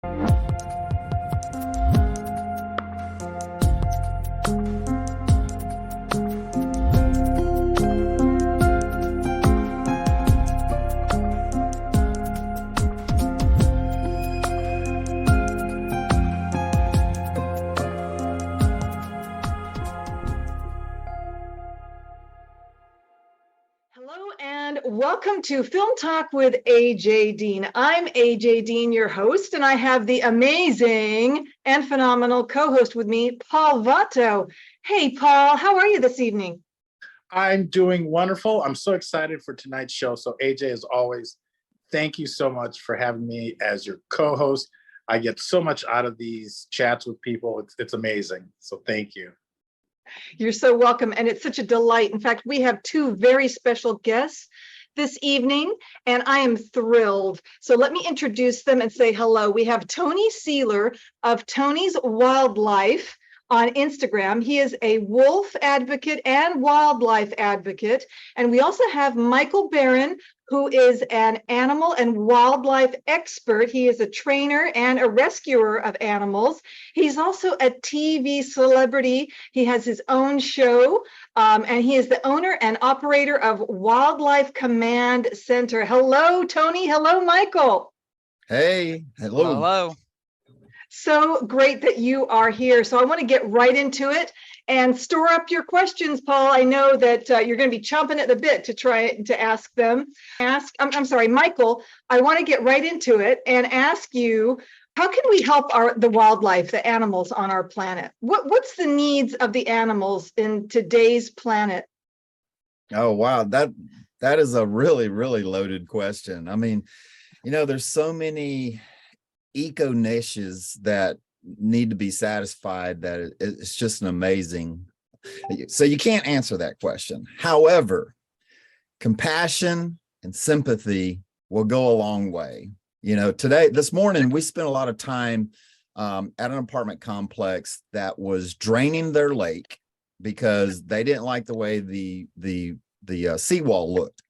Hello and welcome to Film Talk with AJ Dean. I'm AJ Dean, your host, and I have the amazing and phenomenal co-host with me, Paul Vato. Hey, Paul, how are you this evening? I'm doing wonderful. I'm so excited for tonight's show. So AJ, as always, thank you so much for having me as your co-host. I get so much out of these chats with people. It's amazing. So thank you. You're so welcome, and it's such a delight. In fact, we have two very special guests this evening, and I am thrilled. So let me introduce them and say hello. We have Tony Seiler of Tony's Wildlife on Instagram. He is a wolf advocate and wildlife advocate. And we also have Michael Beran, who is an animal and wildlife expert. He is a trainer and a rescuer of animals. He's also a TV celebrity. He has his own show, and he is the owner and operator of Wildlife Command Center. Hello, Tony. Hello, Michael. Hey, hello. Hello. So great that you are here. So I want to get right into it and store up your questions, Paul. I know that you're going to be chomping at the bit to try to ask them. I'm sorry, Michael, I want to get right into it and ask you, how can we help the wildlife, the animals on our planet? What's the needs of the animals in today's planet? Oh, wow. That is a really, really loaded question. I mean, there's so many eco niches that need to be satisfied that it's just an amazing. So you can't answer that question. However, compassion and sympathy will go a long way. This morning, we spent a lot of time at an apartment complex that was draining their lake because they didn't like the way the seawall looked.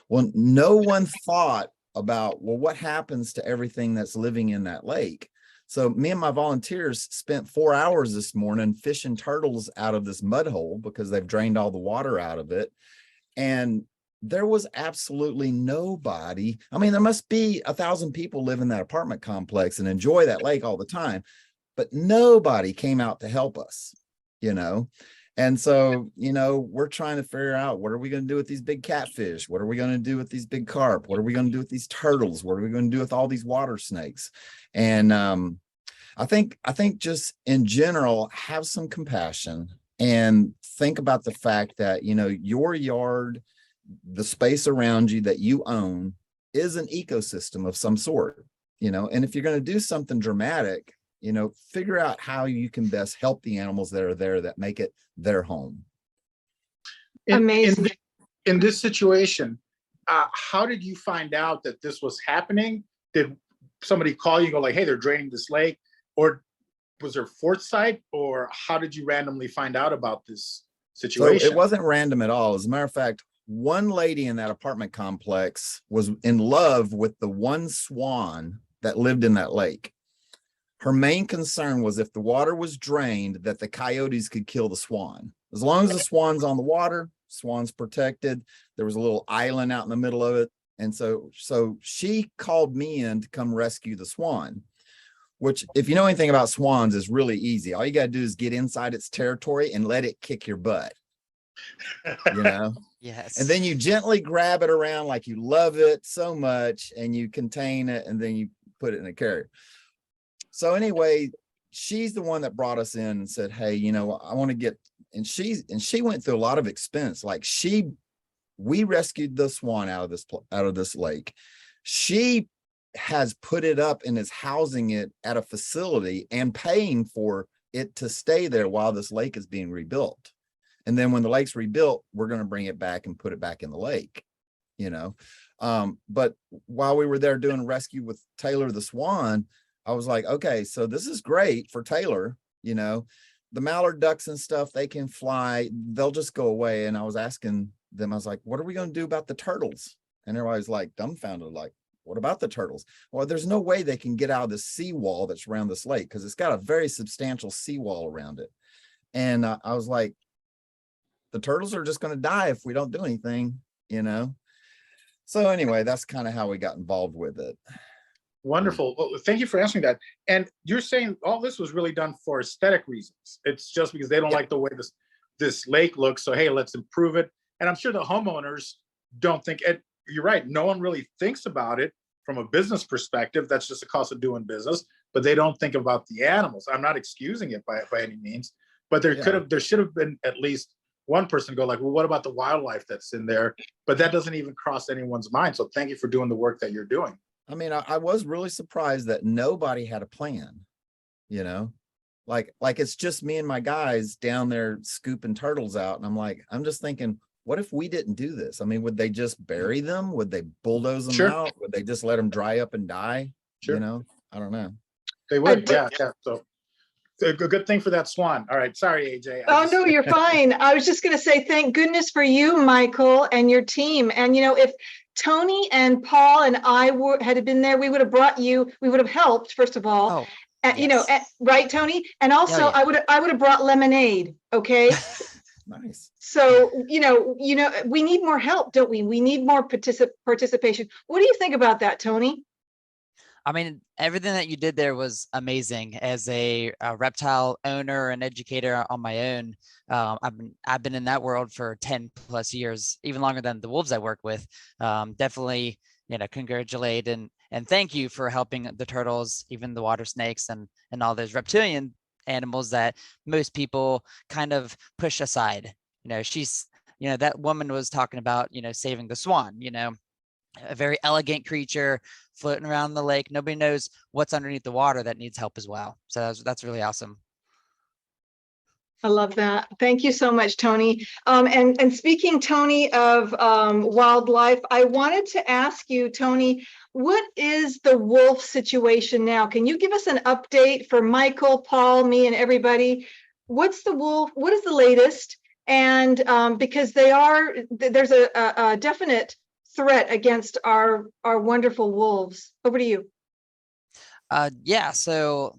Well, no one thought about, what happens to everything that's living in that lake? So me and my volunteers spent 4 hours this morning fishing turtles out of this mud hole because they've drained all the water out of it. And there was absolutely nobody. I mean, there must be 1,000 people live in that apartment complex and enjoy that lake all the time, but nobody came out to help us, And so, we're trying to figure out, what are we going to do with these big catfish? What are we going to do with these big carp? What are we going to do with these turtles? What are we going to do with all these water snakes? And I think just in general, have some compassion and think about the fact that, your yard, the space around you that you own, is an ecosystem of some sort, and if you're going to do something dramatic, figure out how you can best help the animals that are there that make it their home. Amazing. In this situation, how did you find out that this was happening? Did somebody call you and go like, hey, they're draining this lake? Or was there foresight? Or how did you randomly find out about this situation? So it wasn't random at all. As a matter of fact, one lady in that apartment complex was in love with the one swan that lived in that lake. Her main concern was if the water was drained, that the coyotes could kill the swan. As long as the swan's on the water, swan's protected. There was a little island out in the middle of it. And so she called me in to come rescue the swan, which, if you know anything about swans, is really easy. All you got to do is get inside its territory and let it kick your butt. Yes. And then you gently grab it around like you love it so much, and you contain it, and then you put it in a carrier. So anyway, she's the one that brought us in and said, hey, I want to get, and she went through a lot of expense. Like we rescued the swan out of this lake. She has put it up and is housing it at a facility and paying for it to stay there while this lake is being rebuilt. And then when the lake's rebuilt, we're going to bring it back and put it back in the lake, But while we were there doing rescue with Taylor the swan, I was like, okay, so this is great for Taylor, the mallard ducks and stuff, they can fly, they'll just go away. And I was asking them, I was like, what are we going to do about the turtles? And everybody's like dumbfounded, like, what about the turtles? Well, there's no way they can get out of the seawall that's around this lake because it's got a very substantial seawall around it. And I was like, the turtles are just going to die if we don't do anything, you know? So anyway, that's kind of how we got involved with it. Wonderful. Well, thank you for answering that. And you're saying all this was really done for aesthetic reasons. It's just because they don't like the way this lake looks. So, hey, let's improve it. And I'm sure the homeowners don't think it. You're right. No one really thinks about it from a business perspective. That's just the cost of doing business, but they don't think about the animals. I'm not excusing it by any means, but there should have been at least one person go like, well, what about the wildlife that's in there? But that doesn't even cross anyone's mind. So thank you for doing the work that you're doing. I mean, I was really surprised that nobody had a plan, you know, like it's just me and my guys down there scooping turtles out. And I'm just thinking, what if we didn't do this? I mean, would they just bury them? Would they bulldoze them out? Would they just let them dry up and die? Sure. You know, I don't know. They would. Yeah. So a good thing for that swan. All right. Sorry, AJ. Oh, no, you're fine. I was just going to say, thank goodness for you, Michael, and your team. And, you know, if Tony and Paul and I had been there, we would have brought you, we would have helped, first of all. You know, right, Tony? And also I would have brought lemonade. Okay. Nice. So, you know, we need more help, don't we? We need more participation. What do you think about that, Tony? I mean, everything that you did there was amazing. As a reptile owner and educator on my own, I've been in that world for 10 plus years, even longer than the wolves I work with. Definitely, you know, congratulate and thank you for helping the turtles, even the water snakes and all those reptilian animals that most people kind of push aside. You know, that woman was talking about, you know, saving the swan, you know, a very elegant creature floating around the lake. Nobody knows what's underneath the water that needs help as well. So that's really awesome. I love that. Thank you so much, Tony. And speaking, Tony, of wildlife, I wanted to ask you, Tony, what is the wolf situation now? Can you give us an update for Michael, Paul, me, and everybody? What's the wolf? What is the latest? And because there's a definite threat against our wonderful wolves. Over to you. Yeah, so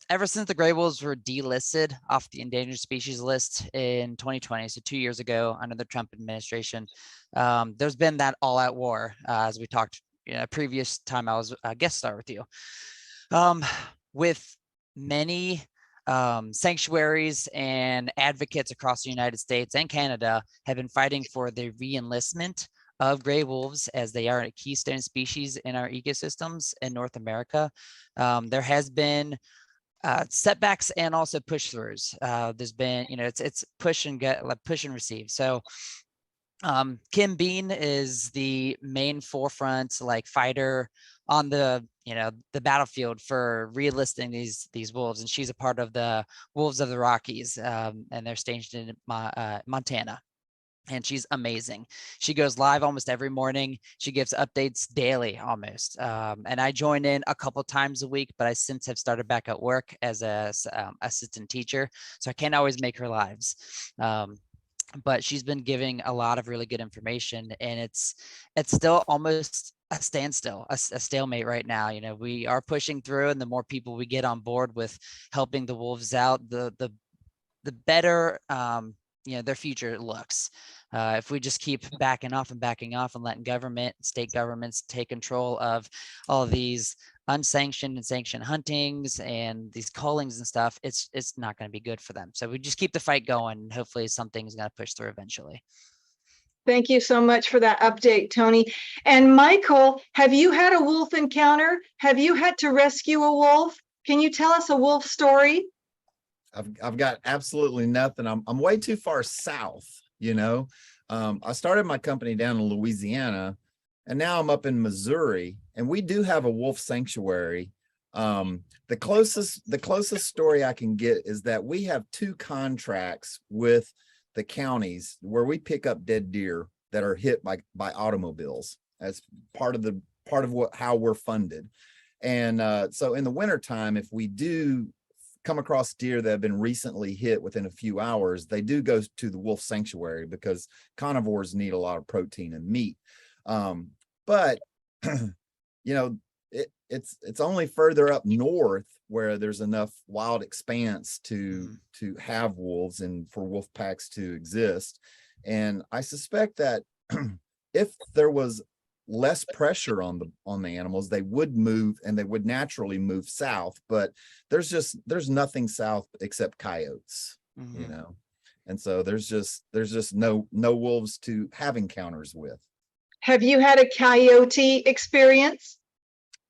ever since the gray wolves were delisted off the endangered species list in 2020, so 2 years ago under the Trump administration, there's been that all-out war, as we talked, you know, previous time I was a guest star with you, with many sanctuaries and advocates across the United States and Canada have been fighting for the re-enlistment of gray wolves, as they are a keystone species in our ecosystems in North America. There has been setbacks and also push throughs. There's been, you know, it's push and get, like push and receive. So Kim Bean is the main forefront like fighter on the, you know, the battlefield for re-enlisting these wolves, and she's a part of the Wolves of the Rockies, and they're stationed in Montana. And she's amazing. She goes live almost every morning. She gives updates daily almost. And I join in a couple times a week, but I since have started back at work as a assistant teacher. So I can't always make her lives. But she's been giving a lot of really good information, and it's still almost a standstill, a stalemate right now. You know, we are pushing through, and the more people we get on board with helping the wolves out, the better, you know, their future looks. If we just keep backing off and letting government, state governments take control of all of these unsanctioned and sanctioned huntings and these callings and stuff, it's not going to be good for them. So we just keep the fight going, and hopefully something's going to push through eventually. Thank you so much for that update, Tony. And Michael, have you had a wolf encounter? Have you had to rescue a wolf? Can you tell us a wolf story? I've got absolutely nothing. I'm way too far south, you know. I started my company down in Louisiana, and now I'm up in Missouri, and we do have a wolf sanctuary. The closest story I can get is that we have 2 contracts with the counties where we pick up dead deer that are hit by automobiles as part of how we're funded. And so in the wintertime, if we do come across deer that have been recently hit within a few hours, they do go to the wolf sanctuary because carnivores need a lot of protein and meat. But you know, it's only further up north where there's enough wild expanse to have wolves and for wolf packs to exist. And I suspect that if there was less pressure on the animals, they would move, and they would naturally move south. But there's nothing south except coyotes, you know. And so there's just no wolves to have encounters with. Have you had a coyote experience?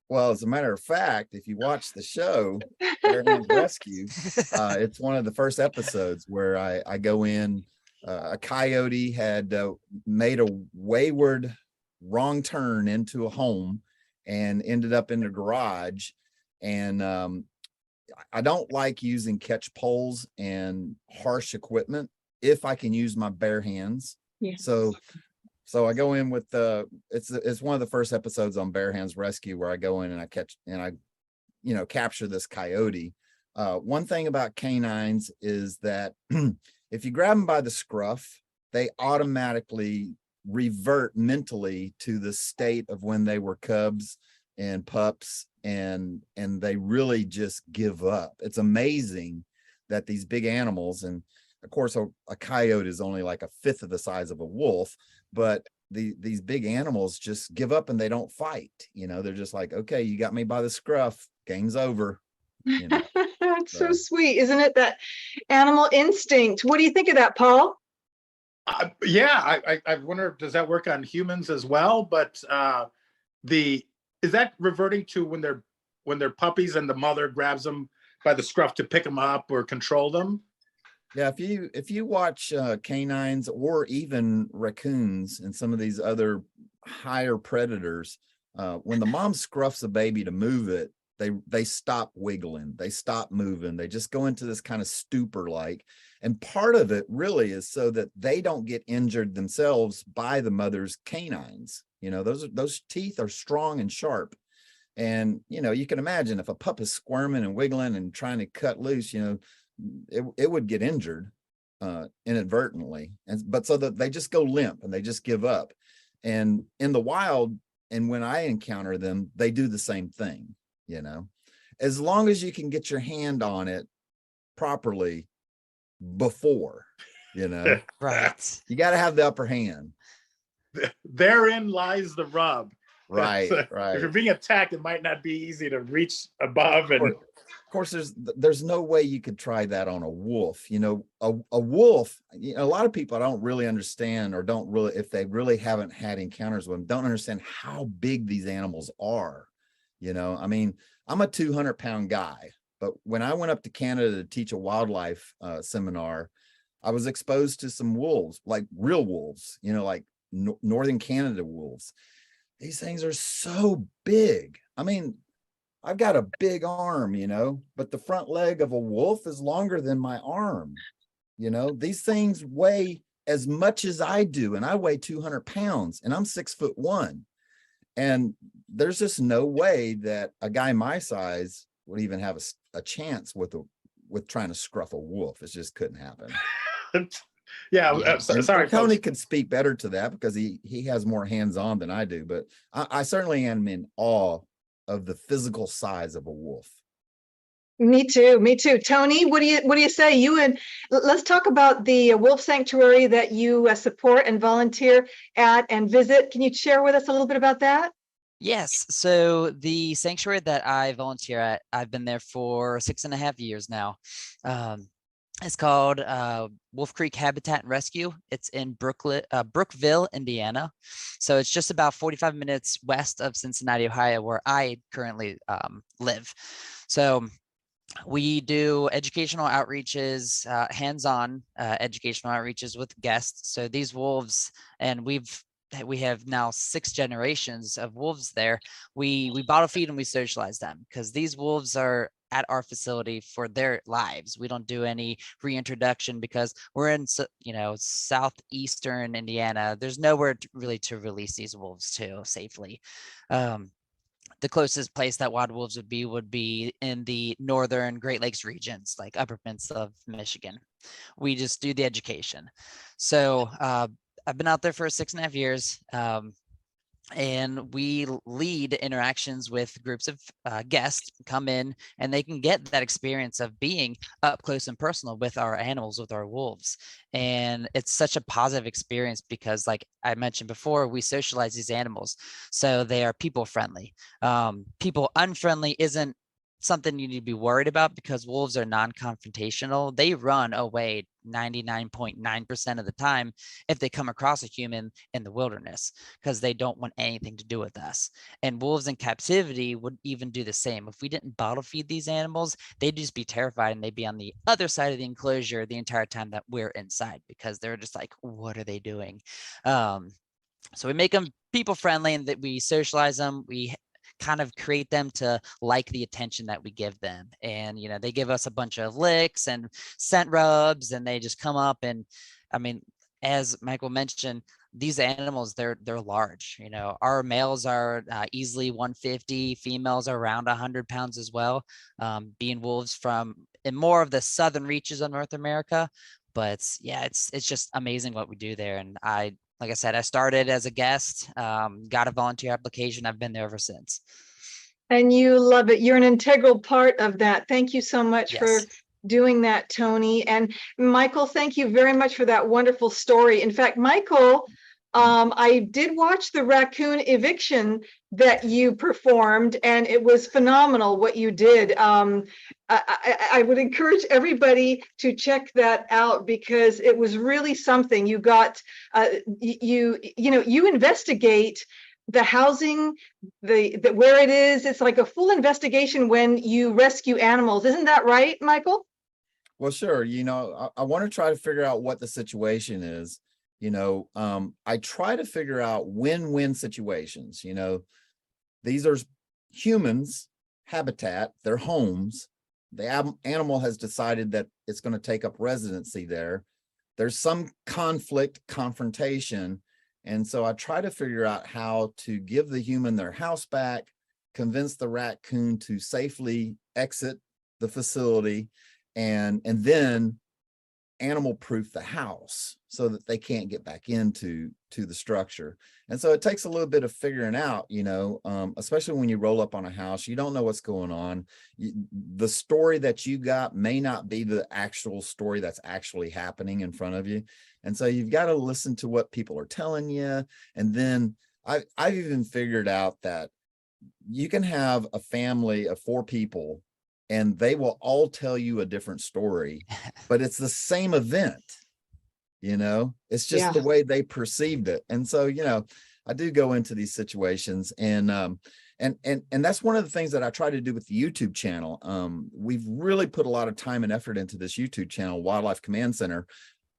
Well, as a matter of fact, if you watch the show, Beran Rescue, it's one of the first episodes where I go in. A coyote had made a wayward wrong turn into a home and ended up in the garage. And I don't like using catch poles and harsh equipment if I can use my bare hands. Yeah. So I go in with it's one of the first episodes on Beran's Rescue where I go in and I catch and I capture this coyote. One thing about canines is that if you grab them by the scruff, they automatically revert mentally to the state of when they were cubs and pups, and they really just give up. It's amazing that these big animals, and of course a coyote is only like a fifth of the size of a wolf, but these big animals just give up and they don't fight. They're just like, okay, you got me by the scruff, game's over. That's so sweet, isn't it? That animal instinct. What do you think of that, Paul? Yeah, I wonder, does that work on humans as well? But is that reverting to when they're puppies and the mother grabs them by the scruff to pick them up or control them? Yeah, if you watch canines or even raccoons and some of these other higher predators, when the mom scruffs a baby to move it, they stop wiggling, they stop moving, they just go into this kind of stupor like. And part of it really is so that they don't get injured themselves by the mother's canines. Those teeth are strong and sharp. And, you can imagine if a pup is squirming and wiggling and trying to cut loose, it would get injured inadvertently. But so that they just go limp and they just give up. And in the wild, and when I encounter them, they do the same thing, as long as you can get your hand on it properly before, right. You got to have the upper hand. Therein lies the rub. Right. If you're being attacked, it might not be easy to reach above. And of course, there's no way you could try that on a wolf. A wolf, a lot of people don't really understand, or don't really, if they really haven't had encounters with them, don't understand how big these animals are. I mean, I'm a 200-pound guy, but when I went up to Canada to teach a wildlife seminar, I was exposed to some wolves, like real wolves, like Northern Canada wolves. These things are so big. I mean, I've got a big arm, but the front leg of a wolf is longer than my arm. These things weigh as much as I do, and I weigh 200 pounds, and I'm 6'1". And there's just no way that a guy my size would even have a chance with trying to scruff a wolf. It just couldn't happen. Yeah. Sorry, Tony could speak better to that because he has more hands-on than I do, but I certainly am in awe of the physical size of a wolf. Me too. Tony, what do you say? Let's talk about the wolf sanctuary that you support and volunteer at and visit. Can you share with us a little bit about that? Yes. So the sanctuary that I volunteer at, I've been there for 6.5 years now. It's called Wolf Creek Habitat and Rescue. It's in Brookville, Indiana. So it's just about 45 minutes west of Cincinnati, Ohio, where I currently live. So we do educational outreaches, hands-on educational outreaches with guests. So these wolves, and we have now 6 generations of wolves there. We bottle feed and we socialize them because these wolves are at our facility for their lives. We don't do any reintroduction because we're in, southeastern Indiana. There's nowhere really to release these wolves to safely. The closest place that wild wolves would be in the northern Great Lakes regions, like Upper Peninsula of Michigan. We just do the education. So I've been out there for 6.5 years. and we lead interactions with groups of guests come in, and they can get that experience of being up close and personal with our animals, with our wolves. And it's such a positive experience because, like I mentioned before, we socialize these animals, so they are people friendly. People unfriendly isn't something you need to be worried about because wolves are non-confrontational. They run away 99.9% of the time if they come across a human in the wilderness, because they don't want anything to do with us. And wolves in captivity would even do the same. If we didn't bottle feed these animals, they'd just be terrified and they'd be on the other side of the enclosure the entire time that we're inside, because they're just like, what are they doing? So we make them people friendly, and that we socialize them. We kind of create them to like the attention that we give them. And, they give us a bunch of licks and scent rubs, and they just come up. And I mean, as Michael mentioned, these animals, they're large. Our males are easily 150, females are around 100 pounds as well, being wolves from in more of the southern reaches of North America. But yeah, it's just amazing what we do there. And like I said, I started as a guest, got a volunteer application. I've been there ever since. And you love it. You're an integral part of that. Thank you so much for Yes. doing that, Tony. And Michael, thank you very much for that wonderful story. In fact, Michael, I did watch the raccoon eviction that you performed, and it was phenomenal what you did. I would encourage everybody to check that out because it was really something. You got, you investigate the housing, the where it is. It's like a full investigation when you rescue animals. Isn't that right, Michael? Well, sure. I want to try to figure out what the situation is. I try to figure out win-win situations. These are humans' habitat, their homes. The animal has decided that it's going to take up residency there. There's some conflict, confrontation. And so I try to figure out how to give the human their house back, convince the raccoon to safely exit the facility, and then animal proof the house so that they can't get back into the structure. And so it takes a little bit of figuring out, especially when you roll up on a house, you don't know what's going on. The story that you got may not be the actual story that's actually happening in front of you. And so you've got to listen to what people are telling you. And then I've even figured out that you can have a family of 4 people and they will all tell you a different story, but it's the same event. It's just the way they perceived it. And so, I do go into these situations, and that's one of the things that I try to do with the YouTube channel. We've really put a lot of time and effort into this YouTube channel, Wildlife Command Center,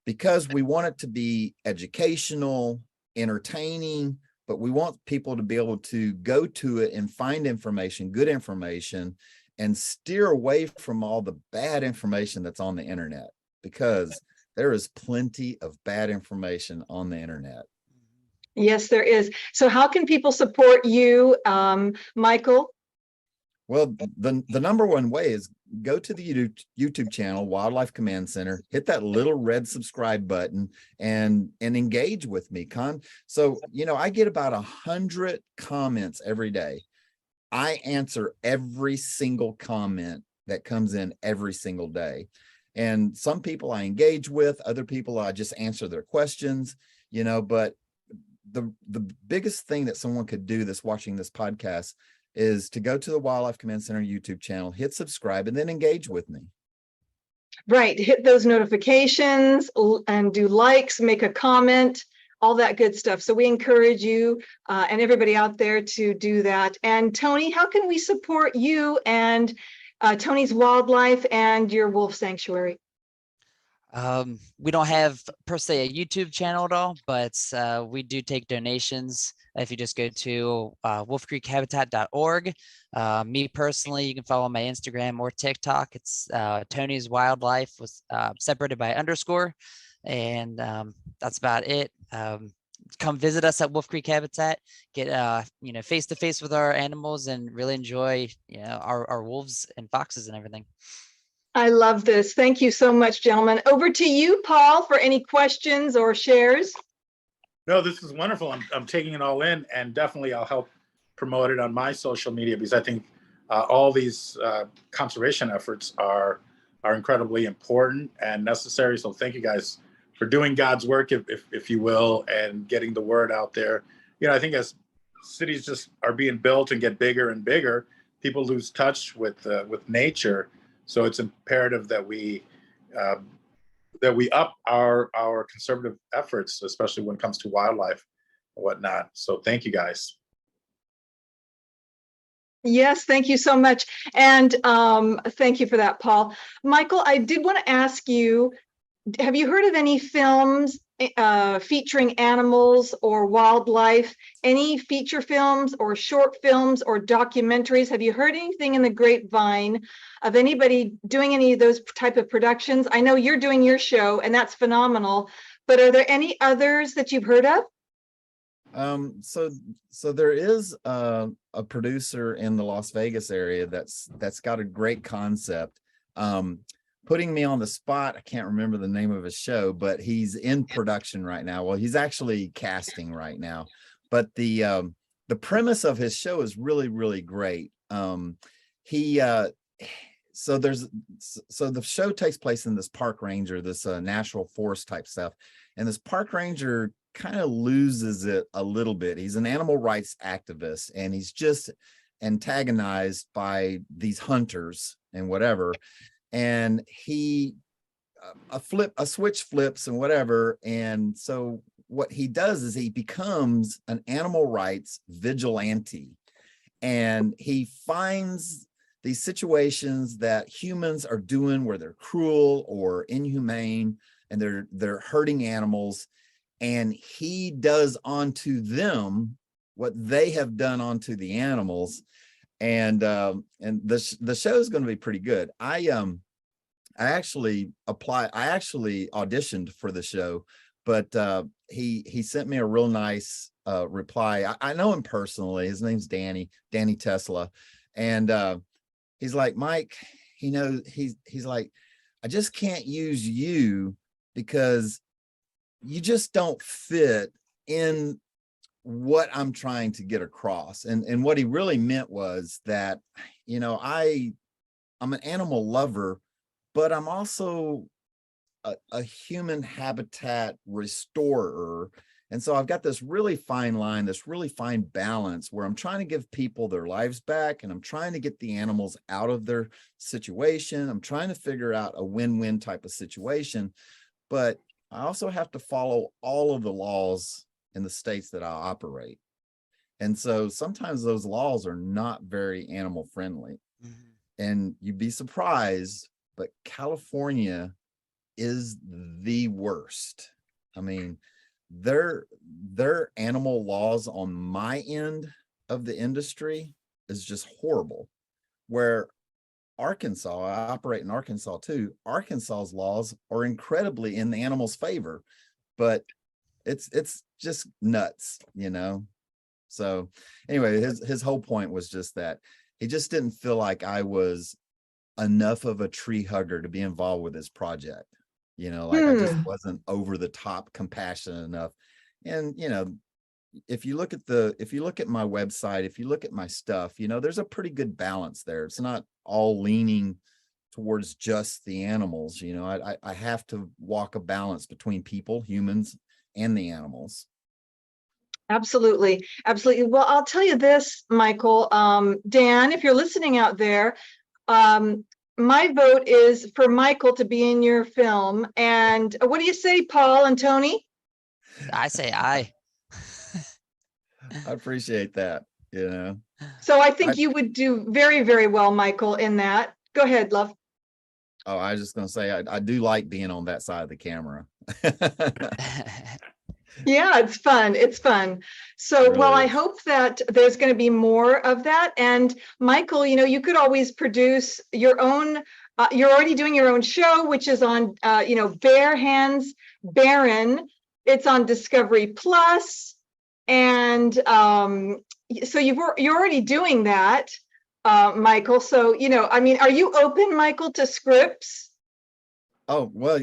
because we want it to be educational, entertaining, but we want people to be able to go to it and find information, good information, and steer away from all the bad information that's on the internet, because there is plenty of bad information on the internet. Yes, there is. So how can people support you, Michael? Well, the number one way is go to the YouTube channel, Wildlife Command Center, hit that little red subscribe button and engage with me. So, I get about 100 comments every day. I answer every single comment that comes in every single day. And some people I engage with, other people I just answer their questions, but the biggest thing that someone could do that's watching this podcast is to go to the Wildlife Command Center YouTube channel, hit subscribe, and then engage with me. Right. Hit those notifications and do likes, make a comment, all that good stuff. So we encourage you and everybody out there to do that. And Tony, how can we support you and Tony's Wildlife and your wolf sanctuary? We don't have per se a YouTube channel at all, but we do take donations. If you just go to wolfcreekhabitat.org. Me personally, you can follow my Instagram or TikTok. It's Tony's Wildlife with separated by underscore. And that's about it. Come visit us at Wolf Creek Habitat, get face to face with our animals, and really enjoy our wolves and foxes and everything. I love this. Thank you so much, gentlemen. Over to you, Paul, for any questions or shares. No, this is wonderful. I'm taking it all in, and definitely I'll help promote it on my social media because I think all these conservation efforts are incredibly important and necessary. So thank you guys for doing God's work, if you will, and getting the word out there. You know, I think as cities just are being built and get bigger and bigger, people lose touch with nature. So it's imperative uh, that we up our conservative efforts, especially when it comes to wildlife and whatnot. So thank you guys. Yes, thank you so much. And thank you for that, Paul. Michael, I did want to ask you, have you heard of any films featuring animals or wildlife? Any feature films or short films or documentaries? Have you heard anything in the grapevine of anybody doing any of those type of productions? I know you're doing your show, and that's phenomenal, but are there any others that you've heard of? So there is a producer in the Las Vegas area that's got a great concept. Putting me on the spot, I can't remember the name of his show, but he's in production right now. Well, he's actually casting right now, but the premise of his show is really, really great. He so the show takes place in this park ranger, this national forest type stuff, and this park ranger kind of loses it a little bit. He's an animal rights activist, and he's just antagonized by these hunters and whatever. And he a switch flips and whatever. And so what he does is he becomes an animal rights vigilante, and he finds these situations that humans are doing where they're cruel or inhumane and they're hurting animals, and he does onto them what they have done onto the animals. And the show is going to be pretty good. I actually auditioned for the show, but he sent me a real nice reply. I know him personally. His name's Danny Tesla, and he's like, Mike, he's like, I just can't use you because you just don't fit in what I'm trying to get across. And what he really meant was that, you know, I'm an animal lover, but I'm also a human habitat restorer. And so I've got this really fine line, this really fine balance where I'm trying to give people their lives back, and I'm trying to get the animals out of their situation. I'm trying to figure out a win-win type of situation, but I also have to follow all of the laws in the states that I operate. And so sometimes those laws are not very animal friendly. Mm-hmm. And you'd be surprised, but California is the worst. I mean, their animal laws on my end of the industry is just horrible. Where Arkansas, I operate in Arkansas too. Arkansas's laws are incredibly in the animal's favor, but it's just nuts, you know? So anyway, his whole point was just that he just didn't feel like I was enough of a tree hugger to be involved with his project. You know, like I just wasn't over the top compassionate enough. And, you know, if you look at my website, if you look at my stuff, you know, there's a pretty good balance there. It's not all leaning towards just the animals. You know, I have to walk a balance between people, humans, and the animals. Absolutely. Absolutely. Well, I'll tell you this, Michael, Dan, if you're listening out there, my vote is for Michael to be in your film. And what do you say, Paul and Tony? I say aye. I appreciate that, you know. So I think you would do very, very well, Michael, in that. Go ahead, love. Oh, I was just going to say, I do like being on that side of the camera. Yeah, it's fun. It's fun. So, really well, is. I hope that there's going to be more of that. And Michael, you know, you could always produce your own, you're already doing your own show, which is on, you know, Bare Hands, Beran. It's on Discovery Plus. And so you're already doing that, Michael. So, you know, I mean, are you open, Michael, to scripts? Oh, well,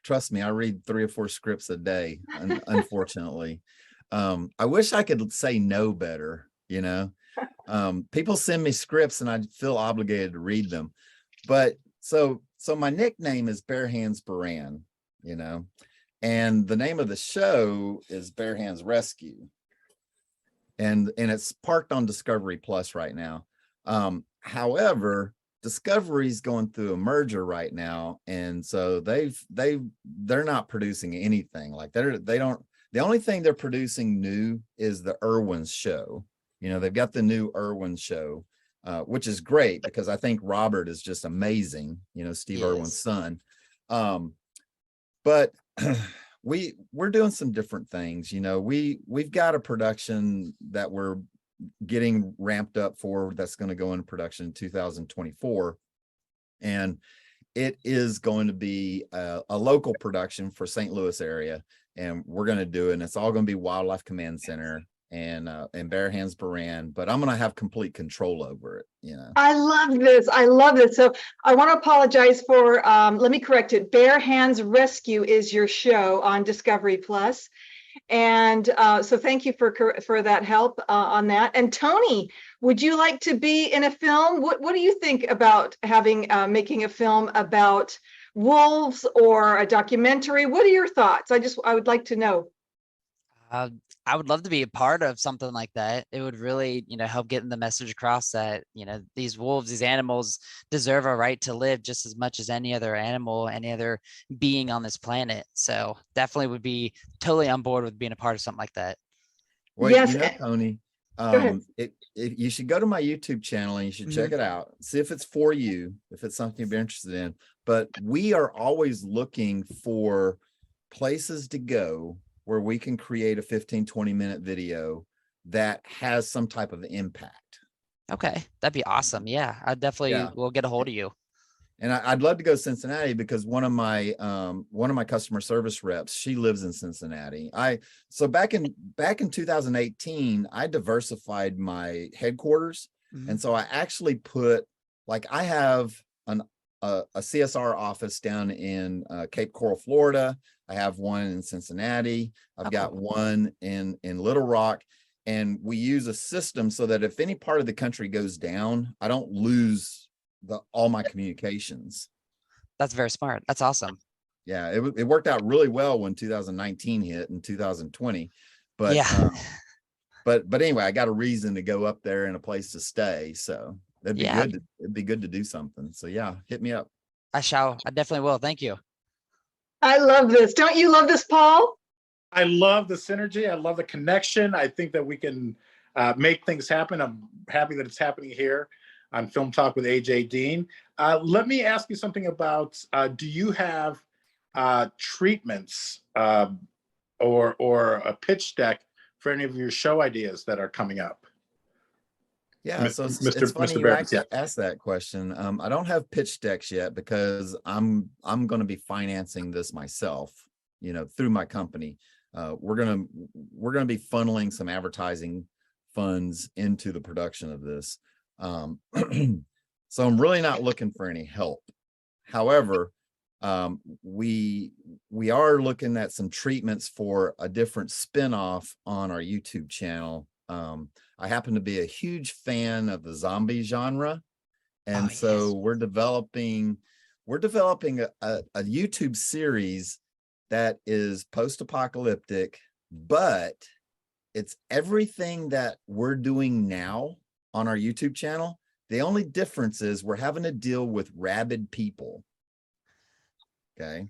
trust me, I read 3 or 4 scripts a day, unfortunately. I wish I could say no better, you know. People send me scripts and I feel obligated to read them. But so my nickname is Bare Hands Beran, you know, and the name of the show is Bare Hands Rescue. And it's parked on Discovery Plus right now. However, Discovery's going through a merger right now, and so they're not producing anything. Like the only thing they're producing new is the Irwin's show. You know, they've got the new Irwin show, which is great because I think Robert is just amazing, you know, Steve Irwin's Yes. son. But we're doing some different things. You know, we've got a production that we're getting ramped up for that's going to go into production in 2024, and it is going to be a local production for St. Louis area, and we're going to do it, and it's all going to be Wildlife Command Center and Bare Hands Beran, but I'm going to have complete control over it, you know. I love this. I love this. So I want to apologize for, let me correct it. Bare Hands Rescue is your show on Discovery Plus. And so thank you for that help on that. And Tony, would you like to be in a film? What do you think about having making a film about wolves or a documentary? What are your thoughts? I would like to know. I would love to be a part of something like that. It would really, help getting the message across that, these wolves, these animals deserve a right to live just as much as any other animal, any other being on this planet. So definitely would be totally on board with being a part of something like that. Well, Yes, you know, Tony, go ahead. you should go to my YouTube channel and you should check it out. See if it's for you, if it's something you'd be interested in. But we are always looking for places to go where we can create a 15-20 minute video that has some type of impact. Okay, that'd be awesome. Yeah, I definitely will get a hold of you. And I'd love to go to Cincinnati because one of my customer service reps, she lives in Cincinnati. So back in 2018, I diversified my headquarters. Mhm. And so I actually put, like, I have a CSR office down in Cape Coral, Florida. I have one in Cincinnati. I've got one in Little Rock. And we use a system so that if any part of the country goes down, I don't lose all my communications. That's very smart. That's awesome. Yeah, it worked out really well when 2019 hit and 2020. But yeah. But anyway, I got a reason to go up there and a place to stay. So it'd be good. It'd be good to do something. So yeah, hit me up. I definitely will. Thank you. I love this. Don't you love this, Paul? I love the synergy. I love the connection. I think that we can make things happen. I'm happy that it's happening here on Film Talk with AJ Dean. Let me ask you something about, do you have treatments or a pitch deck for any of your show ideas that are coming up? Yeah, so it's funny you asked that question. I don't have pitch decks yet because I'm going to be financing this myself, through my company. We're gonna be funneling some advertising funds into the production of this. So I'm really not looking for any help. However, we are looking at some treatments for a different spinoff on our YouTube channel. I happen to be a huge fan of the zombie genre. And we're developing a YouTube series that is post-apocalyptic, but it's everything that we're doing now on our YouTube channel. The only difference is we're having to deal with rabid people. Okay.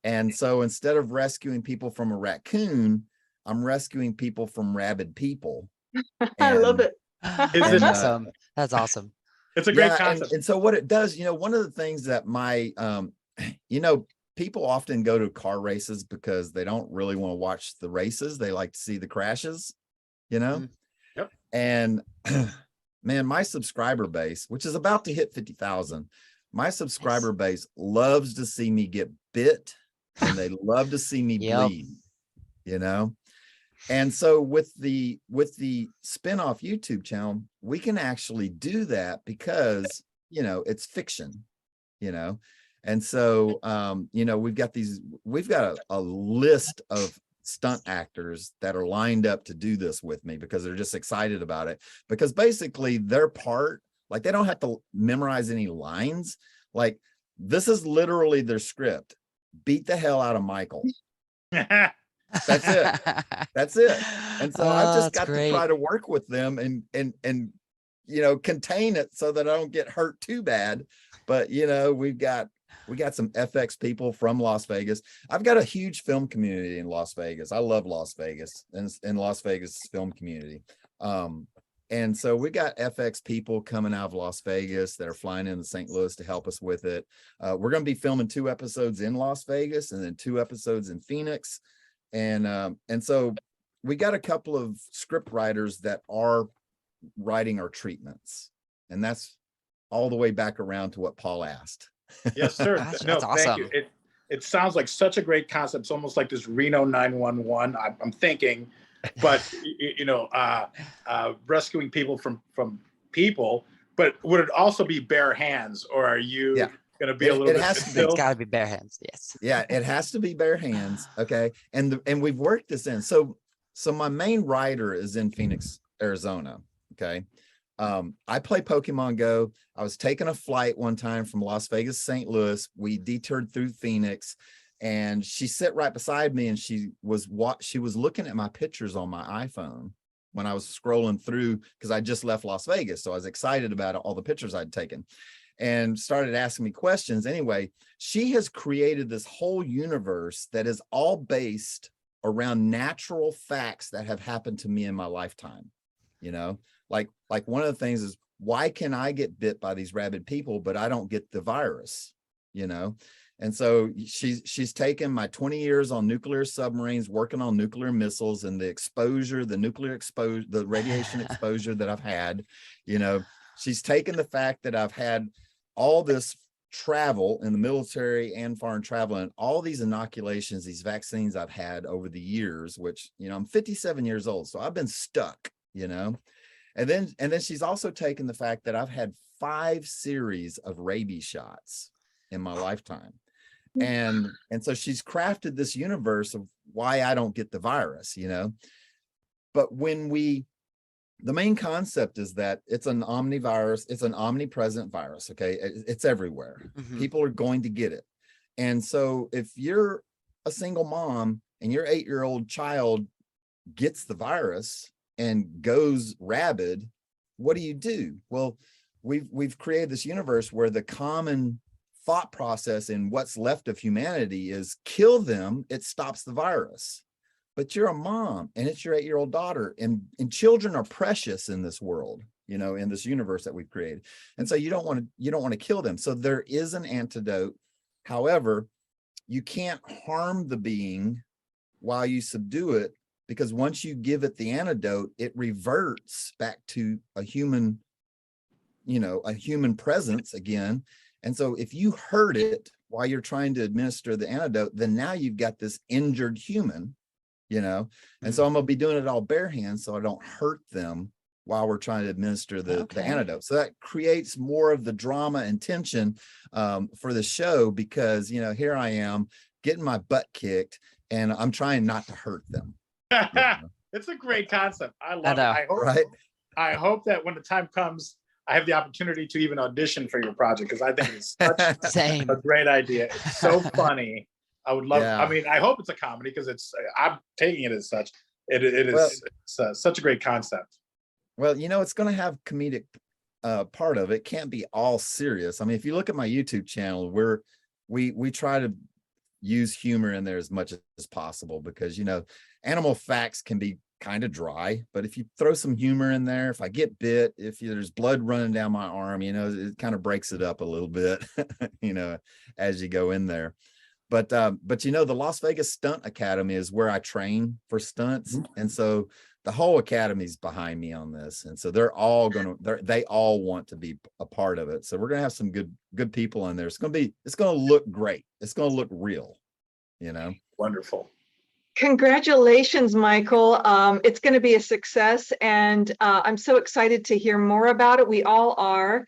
And so instead of rescuing people from a raccoon, I'm rescuing people from rabid people. I love it. That's awesome. That's awesome. It's a great concept. And so what it does, one of the things that my, people often go to car races because they don't really want to watch the races. They like to see the crashes, Yep. And man, my subscriber base, which is about to hit 50,000, my subscriber base loves to see me get bit and they love to see me bleed, And so with the spinoff YouTube channel, we can actually do that because, it's fiction, And so, you know, we've got a list of stunt actors that are lined up to do this with me because they're just excited about it. Because basically their part, like they don't have to memorize any lines. Like this is literally their script. Beat the hell out of Michael. That's it. That's it. And so I've just That's got great. to try to work with them and you know, contain it so that I don't get hurt too bad. But you know, we got some FX people from Las Vegas. I've got a huge film community in Las Vegas. I love Las Vegas and Las Vegas film community. And so we got FX people coming out of Las Vegas that are flying into St. Louis to help us with it. We're going to be filming 2 episodes in Las Vegas and then 2 episodes in Phoenix. And so we got a couple of script writers that are writing our treatments. And that's all the way back around to what Paul asked. Yes, sir. That's Thank awesome. you. It sounds like such a great concept. It's almost like this Reno 911. I'm thinking, but you know, rescuing people from people. But would it also be bare hands, or are you Yeah. going to be a little bit? Has to be. It's got to be bare hands. Yes. Yeah, it has to be bare hands. Okay, and we've worked this in. So my main writer is in Phoenix, Arizona. Okay. I play Pokemon Go. I was taking a flight one time from Las Vegas, St. Louis. We detoured through Phoenix, and she sat right beside me, and she was looking at my pictures on my iPhone when I was scrolling through because I just left Las Vegas, so I was excited about all the pictures I'd taken, and started asking me questions. Anyway, she has created this whole universe that is all based around natural facts that have happened to me in my lifetime. You know, like one of the things is, why can I get bit by these rabid people, but I don't get the virus, you know? And so she's taken my 20 years on nuclear submarines, working on nuclear missiles and the radiation exposure that I've had, you know. She's taken the fact that I've had all this travel in the military and foreign travel and all these inoculations, these vaccines I've had over the years, which, you know, I'm 57 years old, so I've been stuck, you know. And then she's also taken the fact that I've had 5 series of rabies shots in my lifetime. And so she's crafted this universe of why I don't get the virus, you know. But the main concept is that it's an omnivirus, it's an omnipresent virus, okay? It's everywhere. Mhm. People are going to get it. And so if you're a single mom and your 8-year-old child gets the virus and goes rabid, what do? Well, we've created this universe where the common thought process in what's left of humanity is kill them, it stops the virus. But you're a mom and it's your 8-year-old daughter, and children are precious in this world, you know, in this universe that we've created. And so you don't want to kill them. So there is an antidote. However, you can't harm the being while you subdue it, because once you give it the antidote, it reverts back to a human, you know, a human presence again. And so if you hurt it while you're trying to administer the antidote, then now you've got this injured human, you know. And so I'm going to be doing it all bare hands so I don't hurt them while we're trying to administer the antidote. So that creates more of the drama and tension for the show, because, you know, here I am getting my butt kicked and I'm trying not to hurt them. It's a great concept. I love it. I hope that when the time comes, I have the opportunity to even audition for your project, because I think it's such a great idea. It's so funny. I would love. Yeah. I mean, I hope it's a comedy, because I'm taking it as such. It is such a great concept. Well, you know, it's going to have comedic part of it. Can't be all serious. I mean, if you look at my YouTube channel, we try to use humor in there as much as possible, because, you know, animal facts can be kind of dry, but if you throw some humor in there, if I get bit, if there's blood running down my arm, you know, it kind of breaks it up a little bit, you know, as you go in there. But you know, the Las Vegas Stunt Academy is where I train for stunts. Mm-hmm. And so the whole academy's behind me on this. And so they all want to be a part of it. So we're going to have some good people in there. It's going to look great. It's going to look real, you know. Wonderful. Congratulations, Michael. It's going to be a success, and I'm so excited to hear more about it. We all are.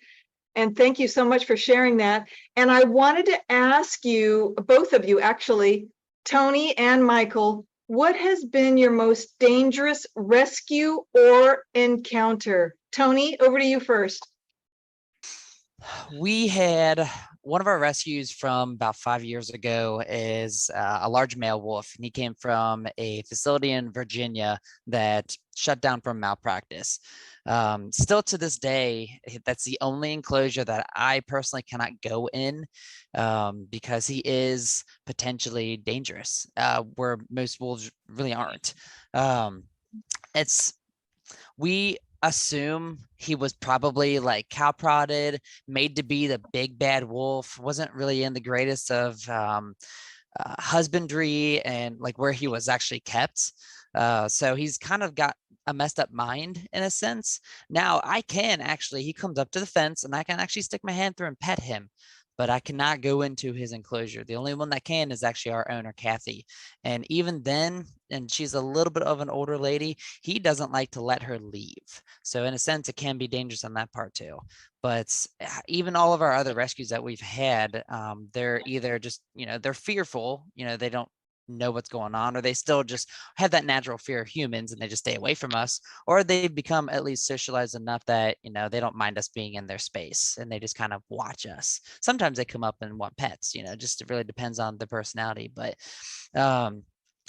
And thank you so much for sharing that. And I wanted to ask you, both of you actually, Tony and Michael, what has been your most dangerous rescue or encounter? Tony, over to you first. We had one of our rescues from about 5 years ago is a large male wolf, and he came from a facility in Virginia that shut down from malpractice. Still to this day, that's the only enclosure that I personally cannot go in because he is potentially dangerous, where most wolves really aren't. We assume he was probably like cow prodded, made to be the big bad wolf, wasn't really in the greatest of husbandry and like where he was actually kept. So he's kind of got a messed up mind in a sense. Now he comes up to the fence and I can actually stick my hand through and pet him, but I cannot go into his enclosure. The only one that can is actually our owner, Kathy. And even then, and she's a little bit of an older lady, he doesn't like to let her leave. So in a sense, it can be dangerous on that part too. But even all of our other rescues that we've had, they're either just, they're fearful, they don't know what's going on, or they still just have that natural fear of humans and they just stay away from us, or they become at least socialized enough that they don't mind us being in their space and they just kind of watch us. Sometimes they come up and want pets, just it really depends on the personality. But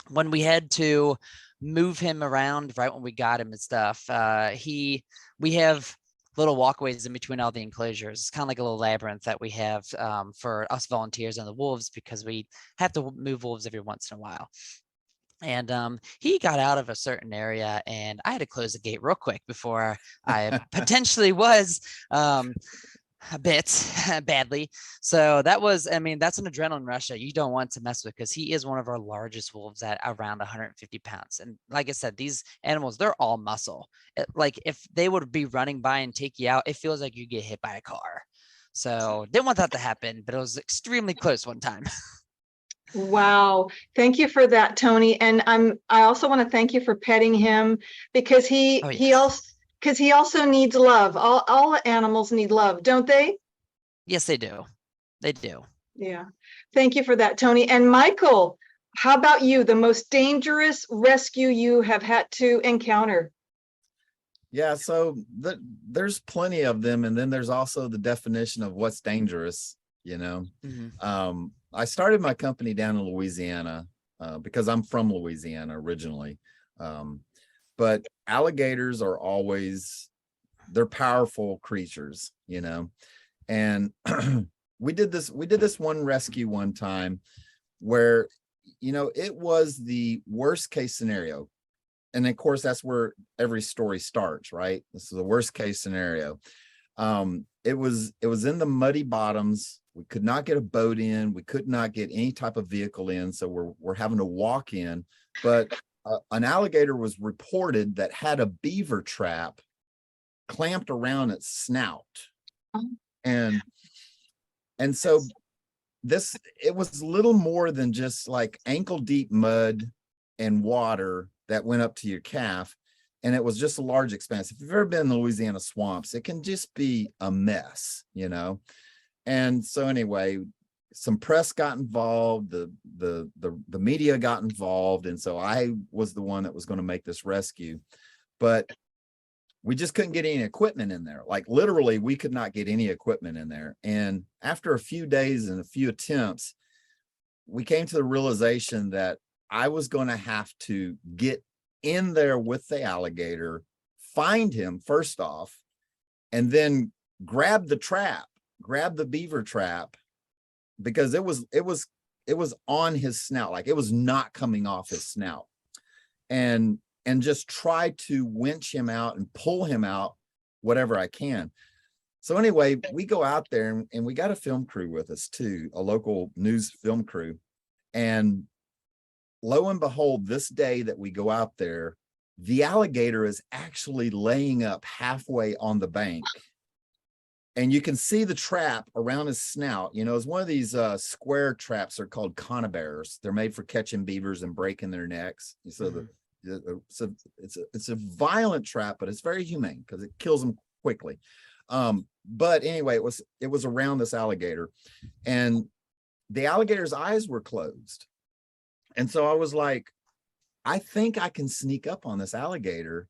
when we had to move him around right when we got him and stuff, we have little walkways in between all the enclosures. It's kind of like a little labyrinth that we have for us volunteers and the wolves, because we have to move wolves every once in a while. And he got out of a certain area and I had to close the gate real quick before I potentially was a bit badly. So that's an adrenaline rush that you don't want to mess with, because he is one of our largest wolves at around 150 pounds. And like I said, these animals, they're all muscle. Like if they would be running by and take you out, it feels like you get hit by a car. So didn't want that to happen, but it was extremely close one time. Wow. Thank you for that, Tony. And I also want to thank you for petting him, because he also needs love. All animals need love, don't they? Yes, they do. They do. Yeah. Thank you for that, Tony. And Michael, how about you? The most dangerous rescue you have had to encounter? Yeah, so there's plenty of them, and then there's also the definition of what's dangerous. Mm-hmm. I started my company down in Louisiana because I'm from Louisiana originally. But alligators are they're powerful creatures, and we did this one rescue one time where, it was the worst case scenario. And of course, that's where every story starts, right? This is the worst case scenario. It was in the muddy bottoms. We could not get a boat in. We could not get any type of vehicle in. So we're having to walk in. But an alligator was reported that had a beaver trap clamped around its snout. And so it was little more than just like ankle deep mud and water that went up to your calf. And it was just a large expanse. If you've ever been in the Louisiana swamps, it can just be a mess, And so anyway, some press got involved, the media got involved, and so I was the one that was going to make this rescue. But we just couldn't get any equipment in there. Like literally, we could not get any equipment in there. And after a few days and a few attempts, we came to the realization that I was going to have to get in there with the alligator, find him first off, and then grab the beaver trap, because it was on his snout, like it was not coming off his snout, and just try to winch him out and pull him out whatever I can. So anyway, we go out there and we got a film crew with us too, a local news film crew. And lo and behold, this day that we go out there, the alligator is actually laying up halfway on the bank. And you can see the trap around his snout. It's one of these square traps. They're called conibears. They're made for catching beavers and breaking their necks. So it's a violent trap, but it's very humane because it kills them quickly. But anyway, it was around this alligator, and the alligator's eyes were closed. And so I was like, I think I can sneak up on this alligator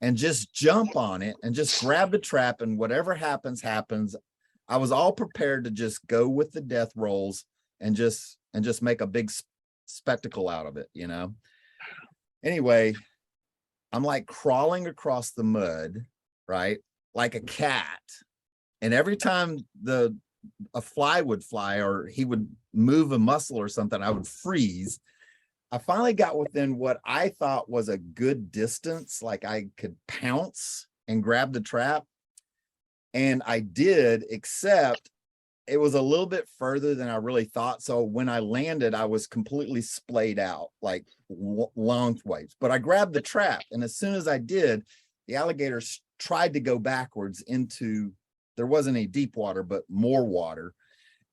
and just jump on it and just grab the trap, and whatever happens, happens. I was all prepared to just go with the death rolls and just make a big spectacle out of it, you know? Anyway, I'm like crawling across the mud, right? Like a cat. And every time a fly would fly or he would move a muscle or something, I would freeze. I finally got within what I thought was a good distance, like I could pounce and grab the trap. And I did, except it was a little bit further than I really thought. So when I landed, I was completely splayed out, like lengthways. But I grabbed the trap, and as soon as I did, the alligator tried to go backwards into, there wasn't any deep water, but more water.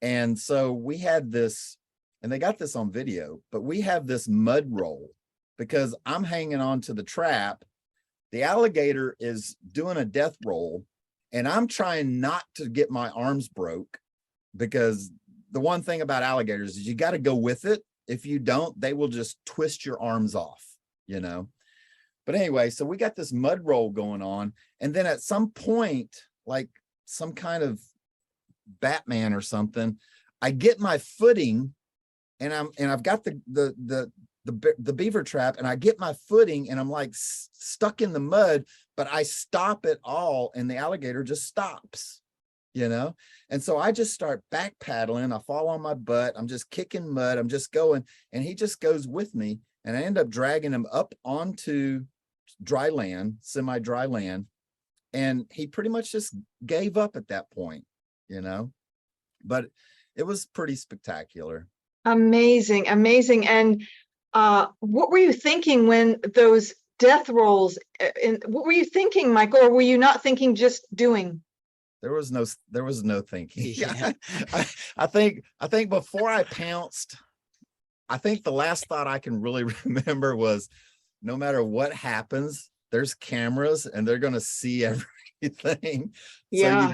And so we had this, and they got this on video, but we have this mud roll because I'm hanging on to the trap. The alligator is doing a death roll, and I'm trying not to get my arms broke, because the one thing about alligators is you got to go with it. If you don't, they will just twist your arms off, you know? But anyway, so we got this mud roll going on. And then at some point, like some kind of Batman or something, I get my footing, and I've got the beaver trap, and I get my footing, and I'm like stuck in the mud, but I stop it all, and the alligator just stops, you know? And so I just start back paddling. I fall on my butt. I'm just kicking mud. I'm just going, and he just goes with me, and I end up dragging him up onto dry land, semi-dry land. And he pretty much just gave up at that point, you know? But it was pretty spectacular. Amazing, amazing. And what were you thinking when those death rolls, what were you thinking, Michael, or were you not thinking, just doing? There was no thinking. Yeah. I think before I pounced, I think the last thought I can really remember was, no matter what happens, there's cameras and they're going to see everything. Yeah. So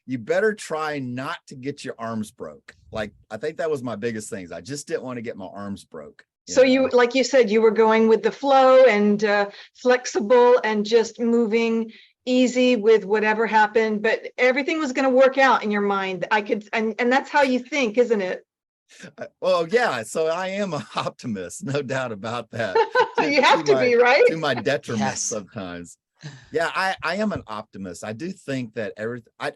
you better try not to get your arms broke. Like, I think that was my biggest things. I just didn't want to get my arms broke. So you, like you said, you were going with the flow and flexible and just moving easy with whatever happened, but everything was going to work out in your mind. And that's how you think, isn't it? Well, yeah. So I am an optimist, no doubt about that. You have to be, right? To my detriment Yes. sometimes. Yeah, I am an optimist. I do think that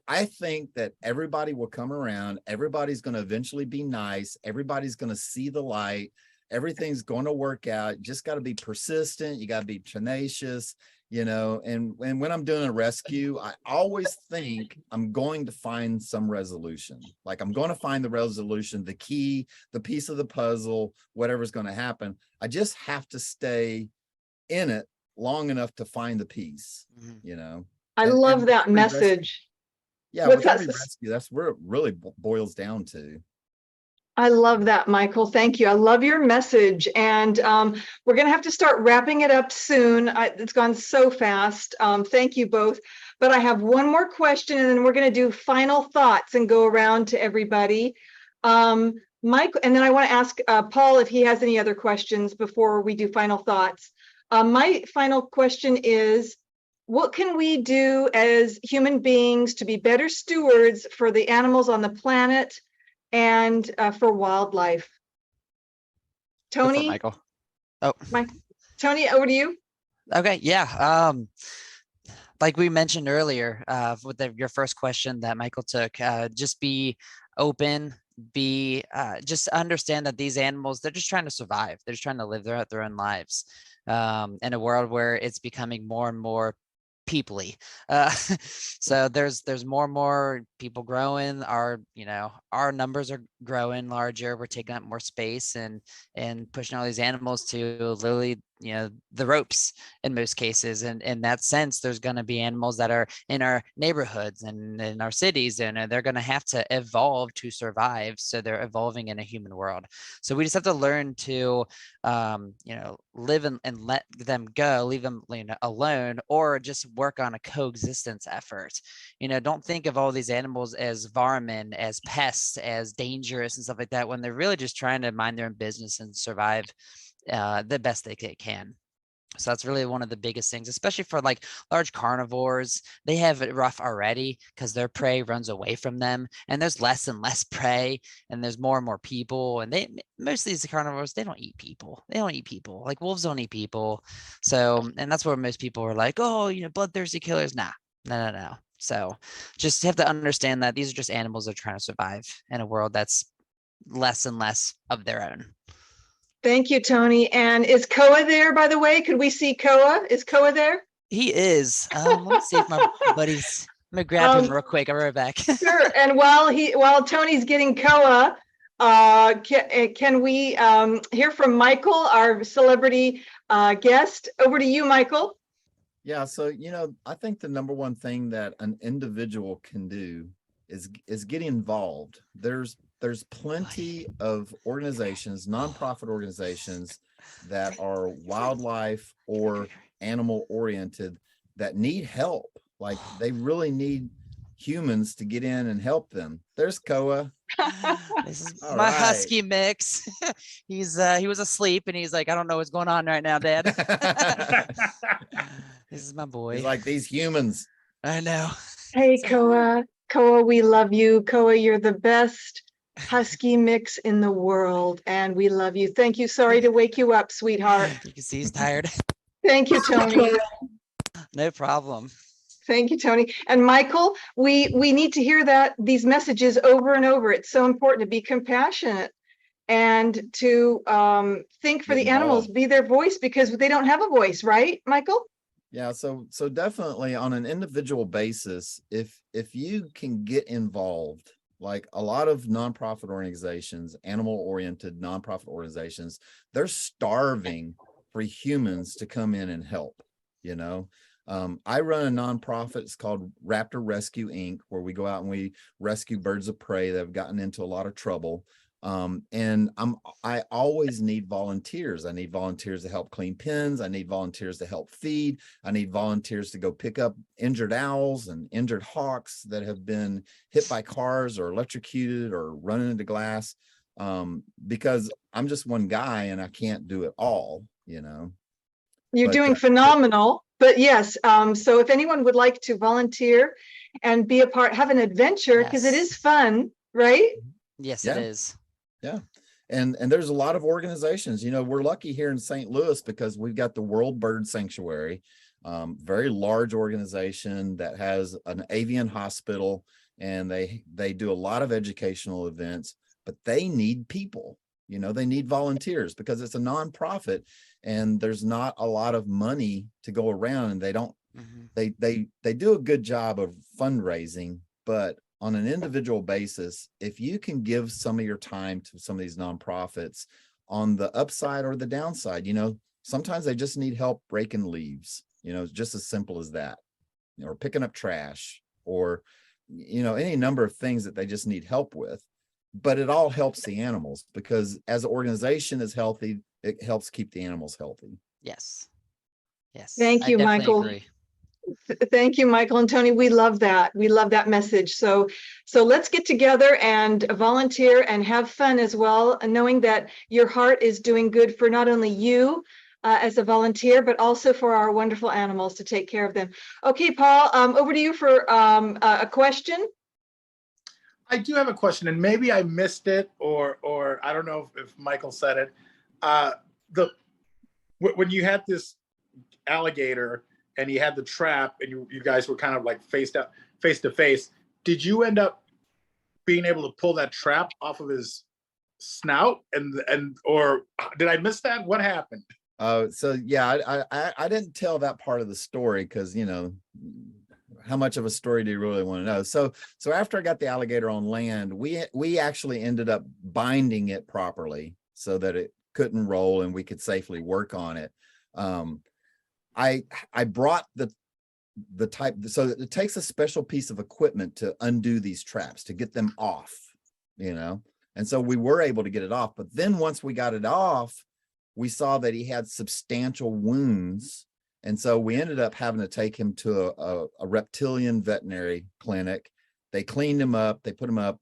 I think that everybody will come around. Everybody's going to eventually be nice. Everybody's going to see the light. Everything's going to work out. You just got to be persistent. You got to be tenacious, you know. And when I'm doing a rescue, I always think I'm going to find some resolution. Like, I'm going to find the resolution, the key, the piece of the puzzle, whatever's going to happen. I just have to stay in it long enough to find the piece, you know. I love that message. Yeah, What's with that? every rescue, that's where it really boils down to. I love that, Michael. Thank you. I love your message. And we're going to have to start wrapping it up soon. It's gone so fast. Thank you both. But I have one more question, and then we're going to do final thoughts and go around to everybody. Mike, and then I want to ask Paul if he has any other questions before we do final thoughts. My final question is, what can we do as human beings to be better stewards for the animals on the planet and for wildlife? Go for it, Tony, Michael. Oh, Tony, over to you. okay. Yeah. Like we mentioned earlier, with your first question that Michael took, just be open, just understand that these animals, they're just trying to survive. They're just trying to live their own lives in a world where it's becoming more and more peoply. So there's more and more people growing. Our numbers are growing larger. We're taking up more space and pushing all these animals to literally, the ropes in most cases. And in that sense, there's going to be animals that are in our neighborhoods and in our cities, and they're going to have to evolve to survive. So they're evolving in a human world. So we just have to learn to, live and let them go, leave them alone, or just work on a coexistence effort. You know, don't think of all these animals as varmin, as pests, as dangerous and stuff like that, when they're really just trying to mind their own business and survive the best they can. So that's really one of the biggest things, especially for like large carnivores. They have it rough already because their prey runs away from them, and there's less and less prey, and there's more and more people. And most of these carnivores, they don't eat people. They don't eat people. Like wolves don't eat people. So, and that's where most people are like, oh, you know, bloodthirsty killers. Nah, no. So just have to understand that these are just animals that are trying to survive in a world that's less and less of their own. Thank you, Tony. And is Koa there, by the way? Could we see Koa? Is Koa there? He is. Let me see if my buddies. I'm gonna grab him real quick. I'll be right back. Sure. And while Tony's getting Koa, can we hear from Michael, our celebrity guest? Over to you, Michael. Yeah, so I think the number one thing that an individual can do is get involved. There's plenty of organizations, nonprofit organizations that are wildlife or animal oriented that need help. Like they really need humans to get in and help them. There's Koa. This is All my right. husky mix. He was asleep and he's like, I don't know what's going on right now, Dad. This is my boy. He's like these humans. I know. Hey, So- Koa. Koa, we love you. Koa, you're the best husky mix in the world, and we love you. Thank you. Sorry to wake you up, sweetheart. You can see he's tired. Thank you, Tony. No problem. Thank you, Tony. And Michael, we need to hear these messages over and over. It's so important to be compassionate and to think for Get the animals, involved. be their voice, because they don't have a voice, right, Michael? Yeah, so definitely on an individual basis, if you can get involved, like a lot of nonprofit organizations, animal-oriented nonprofit organizations, they're starving for humans to come in and help, I run a nonprofit. It's called Raptor Rescue Inc., where we go out and we rescue birds of prey that have gotten into a lot of trouble. And I always need volunteers. I need volunteers to help clean pens. I need volunteers to help feed. I need volunteers to go pick up injured owls and injured hawks that have been hit by cars or electrocuted or running into glass. Because I'm just one guy and I can't do it all, You're But, doing phenomenal. But yes, so if anyone would like to volunteer and be a part, have an adventure, because it Yes. is fun, right? Yes, Yeah. it is. Yeah. And there's a lot of organizations, we're lucky here in St. Louis because we've got the World Bird Sanctuary, very large organization that has an avian hospital, and they do a lot of educational events, but they need people, they need volunteers because it's a nonprofit and there's not a lot of money to go around, and they don't, they do a good job of fundraising, but on an individual basis, if you can give some of your time to some of these nonprofits on the upside or the downside, sometimes they just need help raking leaves, it's just as simple as that, or picking up trash, or, any number of things that they just need help with. But it all helps the animals, because as an organization is healthy, it helps keep the animals healthy. Yes. Yes. Thank I you, definitely Michael. agree. Thank you, Michael and Tony. We love that. We love that message. So let's get together and volunteer and have fun as well, and knowing that your heart is doing good for not only you as a volunteer, but also for our wonderful animals, to take care of them. Okay, Paul, over to you for a question. I do have a question, and maybe I missed it, or I don't know if Michael said it. When you had this alligator and he had the trap, and you guys were kind of like face to face, did you end up being able to pull that trap off of his snout, or did I miss that? What happened? So yeah, I didn't tell that part of the story because, how much of a story do you really want to know? So after I got the alligator on land, we actually ended up binding it properly so that it couldn't roll and we could safely work on it. I brought the type, so it takes a special piece of equipment to undo these traps, to get them off, and so we were able to get it off. But then once we got it off, we saw that he had substantial wounds, And so we ended up having to take him to a reptilian veterinary clinic. They cleaned him up. They put him up.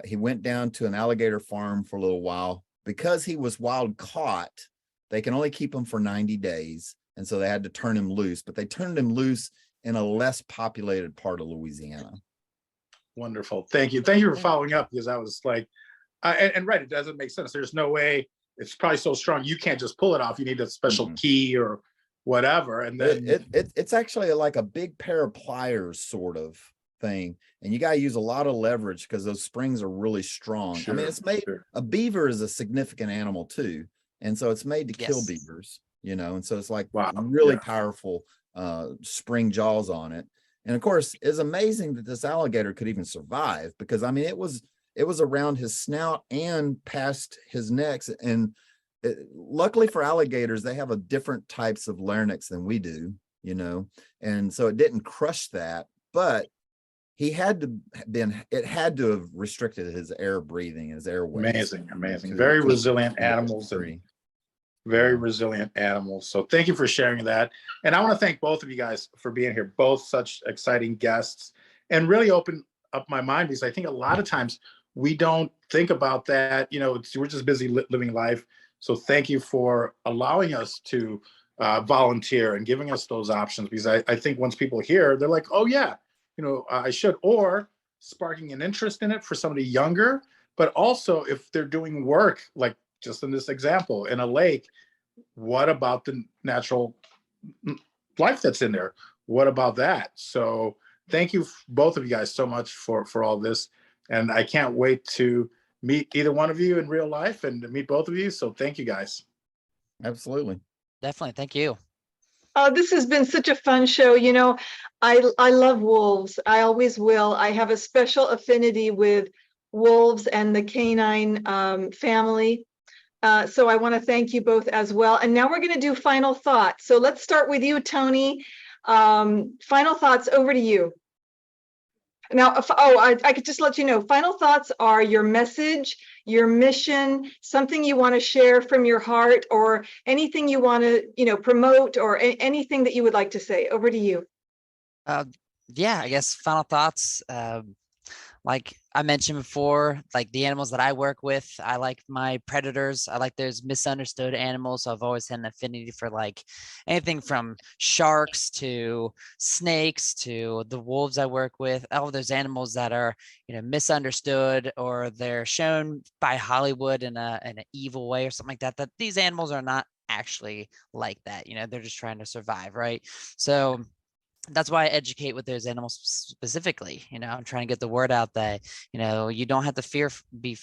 He went down to an alligator farm for a little while. Because he was wild caught, they can only keep him for 90 days. And so they had to turn him loose, but they turned him loose in a less populated part of Louisiana. Wonderful. Thank you. Thank you for following up, because I was like, and right, it doesn't make sense. There's no way, it's probably so strong you can't just pull it off. You need a special key or whatever. And then it's actually like a big pair of pliers sort of thing, and you got to use a lot of leverage because those springs are really strong. I mean, it's made, a beaver is a significant animal too, and so it's made to kill beavers, you know, and so it's like really powerful spring jaws on it. And of course, it's amazing that this alligator could even survive, because I mean, it was around his snout and past his neck. And luckily for alligators, they have a different types of larynx than we do, you know, and so it didn't crush that, but it had to have restricted his air breathing, his airways. Amazing. Very resilient animals. Very resilient animals. So thank you for sharing that. And I want to thank both of you guys for being here, both such exciting guests, and really open up my mind, because I think a lot of times we don't think about that. You know, we're just busy living life. So thank you for allowing us to volunteer and giving us those options, because I think once people hear, they're like, oh yeah, you know, I should, or sparking an interest in it for somebody younger. But also if they're doing work, like just in this example, in a lake, what about the natural life that's in there? What about that? So thank you, both of you guys, so much for all this. And I can't wait to meet either one of you in real life and to meet both of you. So thank you guys. Absolutely. Definitely. Thank you. Oh, this has been such a fun show. You know, I love wolves. I always will. I have a special affinity with wolves and the canine family. So I want to thank you both as well. And now we're going to do final thoughts. So let's start with you, Tony. Final thoughts, over to you. Now, I could just let you know, final thoughts are your message, your mission, something you want to share from your heart, or anything you want to, you know, promote, or anything that you would like to say. Over to you. Yeah, I guess final thoughts. Like I mentioned before, like the animals that I work with, I like my predators. I like those misunderstood animals. So I've always had an affinity for like anything from sharks to snakes to the wolves I work with, all those animals that are, you know, misunderstood, or they're shown by Hollywood in an evil way or something like that, that these animals are not actually like that. You know, they're just trying to survive, right? So that's why I educate with those animals specifically. You know, I'm trying to get the word out that, you know, you don't have to be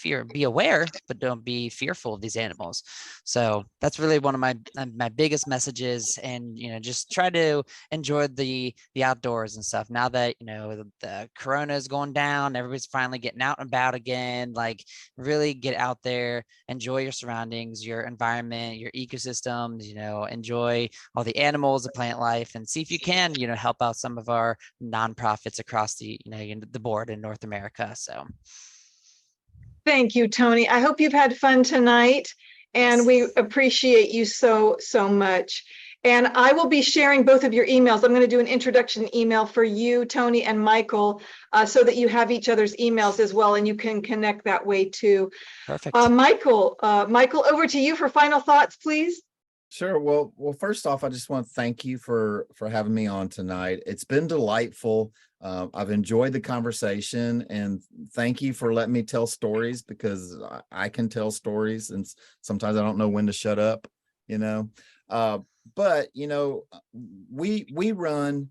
aware, but don't be fearful of these animals. So that's really one of my biggest messages. And, you know, just try to enjoy the outdoors and stuff. Now that, you know, the corona is going down, everybody's finally getting out and about again, like really get out there, enjoy your surroundings, your environment, your ecosystems, you know, enjoy all the animals, the plant life, and see if you can, you know, help out some of our nonprofits across the, you know, the board in North America. So Thank you, Tony. I hope you've had fun tonight, and we appreciate you so much. And I will be sharing both of your emails. I'm going to do an introduction email for you, Tony, and Michael, so that you have each other's emails as well, and you can connect that way too. Perfect. Michael, over to you for final thoughts, please. Sure. Well, first off, I just want to thank you for having me on tonight. It's been delightful. I've enjoyed the conversation, and thank you for letting me tell stories, because I can tell stories, and sometimes I don't know when to shut up, you know. But you know, we run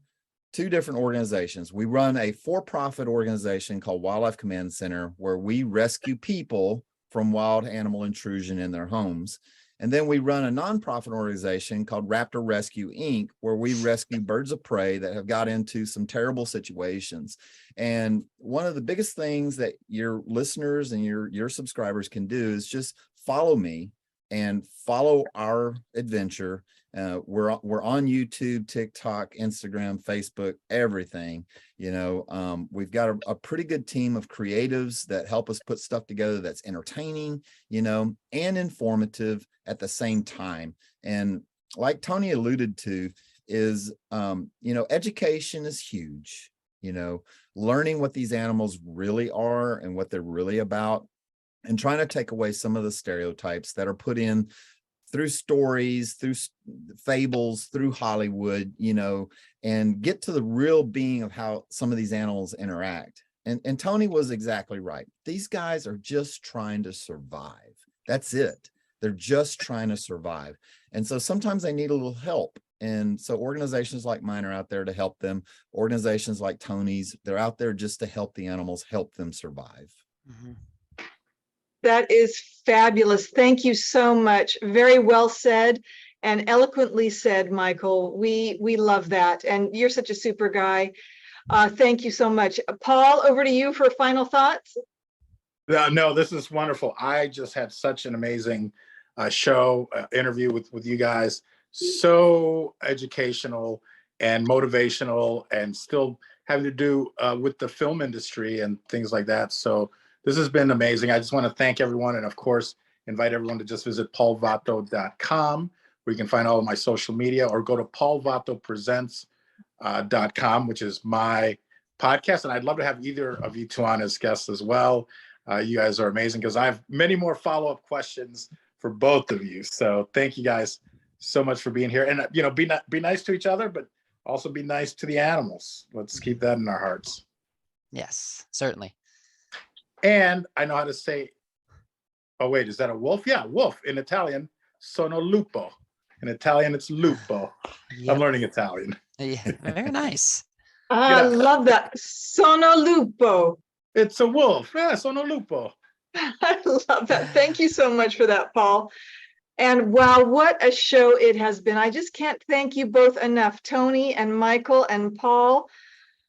two different organizations. We run a for-profit organization called Wildlife Command Center, where we rescue people from wild animal intrusion in their homes. And then we run a nonprofit organization called Raptor Rescue Inc., where we rescue birds of prey that have got into some terrible situations. And one of the biggest things that your listeners and your subscribers can do is just follow me and follow our adventure. We're on YouTube, TikTok, Instagram, Facebook, everything. You know, we've got a pretty good team of creatives that help us put stuff together that's entertaining, you know, and informative at the same time. And like Tony alluded to, is, education is huge, learning what these animals really are and what they're really about, and trying to take away some of the stereotypes that are put in through stories, through fables, through Hollywood, and get to the real being of how some of these animals interact. And Tony was exactly right. These guys are just trying to survive. That's it. They're just trying to survive. And so sometimes they need a little help. And so organizations like mine are out there to help them. Organizations like Tony's, they're out there just to help the animals, help them survive. Mhm. That is fabulous. Thank you so much. Very well said and eloquently said, Michael. We love that. And you're such a super guy. Thank you so much. Paul, over to you for final thoughts. No, this is wonderful. I just had such an amazing show interview with you guys. So educational and motivational, and still having to do with the film industry and things like that. So this has been amazing. I just want to thank everyone, and of course, invite everyone to just visit paulvato.com, where you can find all of my social media, or go to paulvatopresents.com, which is my podcast. And I'd love to have either of you two on as guests as well. You guys are amazing, because I have many more follow-up questions for both of you. So thank you guys so much for being here. And be nice to each other, but also be nice to the animals. Let's keep that in our hearts. Yes, certainly. And I know how to say, oh wait, is that a wolf? Yeah, wolf in Italian, sono lupo. In Italian, it's lupo. Yep. I'm learning Italian. Yeah, very nice. I love that. Sono lupo. It's a wolf. Yeah, sono lupo. I love that. Thank you so much for that, Paul. And wow, what a show it has been. I just can't thank you both enough, Tony and Michael and Paul.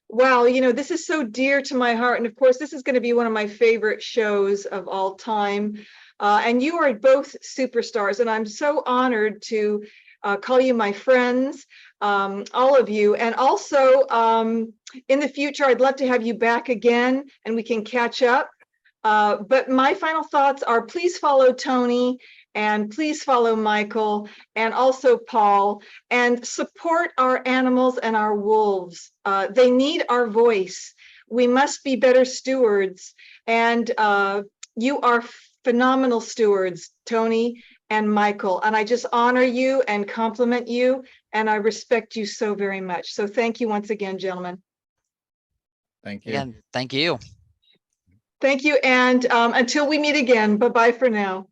Wow, this is so dear to my heart. And of course, this is going to be one of my favorite shows of all time. And you are both superstars. And I'm so honored to call you my friends, all of you. And also, in the future, I'd love to have you back again and we can catch up. But my final thoughts are, please follow Tony, and please follow Michael, and also Paul, and support our animals and our wolves. They need our voice. We must be better stewards. And you are phenomenal stewards, Tony and Michael. And I just honor you and compliment you, and I respect you so very much. So thank you once again, gentlemen. Thank you. Again, thank you. Thank you. And until we meet again, bye-bye for now.